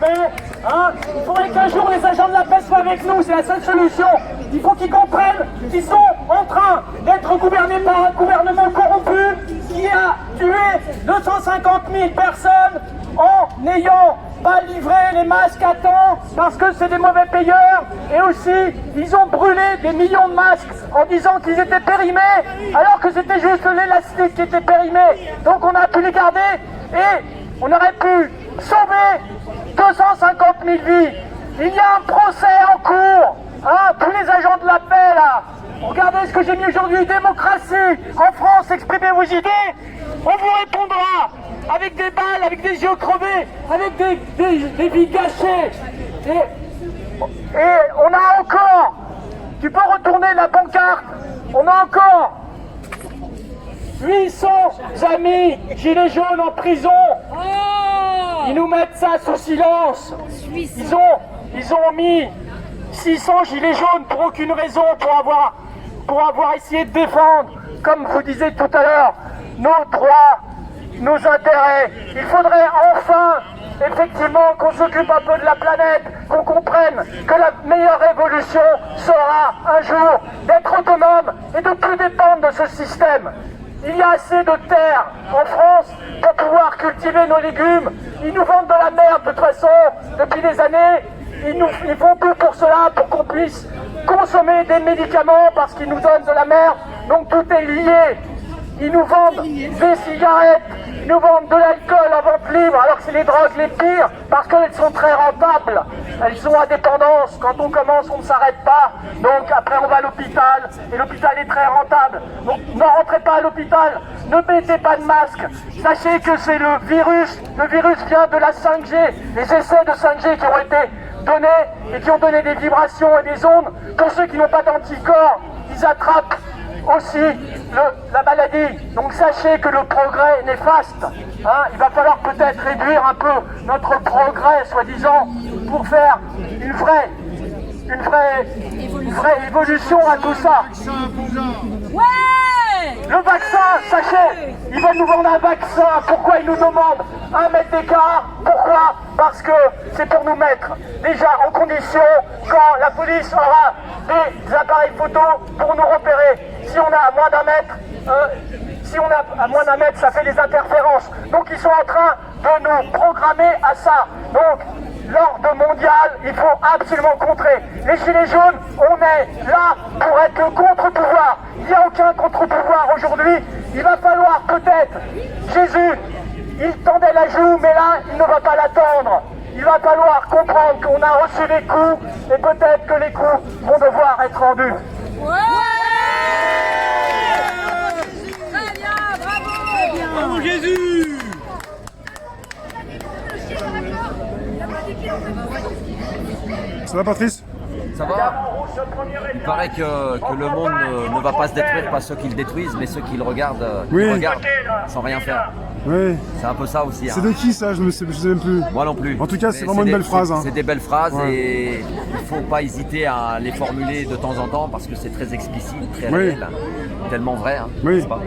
fait. Hein. Il faudrait qu'un jour les agents de la paix soient avec nous, c'est la seule solution. Il faut qu'ils comprennent qu'ils sont en train d'être gouvernés par un gouvernement corrompu qui a tué 250 000 personnes en n'ayant pas livré les masques à temps parce que c'est des mauvais payeurs, et aussi ils ont brûlé des millions de masques en disant qu'ils étaient périmés alors que c'était juste l'élastique qui était périmé. Donc on a pu les garder et on aurait pu sauver 250 000 vies. Il y a un procès en cours, hein, tous les agents de la paix là. Regardez ce que j'ai mis aujourd'hui, démocratie en France, exprimez vos idées, on vous répondra avec des balles, avec des yeux crevés, avec des vies gâchées. Et on a encore, tu peux retourner la pancarte, on a encore 800 amis gilets jaunes en prison. Ils nous mettent ça sous silence. Ils ont mis 600 gilets jaunes pour aucune raison, pour avoir essayé de défendre, comme vous disiez tout à l'heure, nos droits, nos intérêts. Il faudrait enfin, effectivement, qu'on s'occupe un peu de la planète, qu'on comprenne que la meilleure révolution sera un jour d'être autonome et de ne plus dépendre de ce système. Il y a assez de terre en France pour pouvoir cultiver nos légumes. Ils nous vendent de la merde de toute façon depuis des années. Ils font tout pour cela, pour qu'on puisse consommer des médicaments parce qu'ils nous donnent de la merde. Donc tout est lié. Ils nous vendent des cigarettes, ils nous vendent de l'alcool en vente libre, alors que c'est les drogues les pires, parce qu'elles sont très rentables. Elles sont à dépendance. Quand on commence, on ne s'arrête pas. Donc après, on va à l'hôpital, et l'hôpital est très rentable. Donc ne rentrez pas à l'hôpital, ne mettez pas de masque. Sachez que c'est le virus. Le virus vient de la 5G. Les essais de 5G qui ont été donnés et qui ont donné des vibrations et des ondes. Pour ceux qui n'ont pas d'anticorps, ils attrapent aussi la maladie. Donc sachez que le progrès est néfaste. Hein, il va falloir peut-être réduire un peu notre progrès, soi-disant, pour faire une vraie évolution à tout ça. Le vaccin, sachez, ils veulent nous vendre un vaccin. Pourquoi ils nous demandent 1 mètre d'écart? Pourquoi? Parce que c'est pour nous mettre déjà en condition quand la police aura des appareils photo pour nous repérer. Si on a à moins d'un mètre, ça fait des interférences. Donc ils sont en train de nous programmer à ça. Donc l'ordre mondial, il faut absolument contrer. Les gilets jaunes, on est là pour être le contre-pouvoir. Il n'y a aucun contre-pouvoir aujourd'hui. Il va falloir peut-être, Jésus, il tendait la joue, mais là, il ne va pas l'attendre. Il va falloir comprendre qu'on a reçu des coups, et peut-être que les coups vont devoir être rendus. Très bien, bravo! Bravo Jésus! Ça va Patrice? Ça va? Il paraît que le monde ne va pas se détruire par ceux qui le détruisent, mais ceux qui le regardent, Oui. regardent sans rien faire. Oui. C'est un peu ça aussi. C'est de qui ça? Je sais même plus. Moi non plus. En tout cas, c'est Mais vraiment une belle phrase. Hein. C'est des belles phrases, Ouais. et il ne faut pas hésiter à les formuler de temps en temps parce que c'est très explicite, très Oui. réel, tellement vrai. Hein, Oui. n'est-ce pas?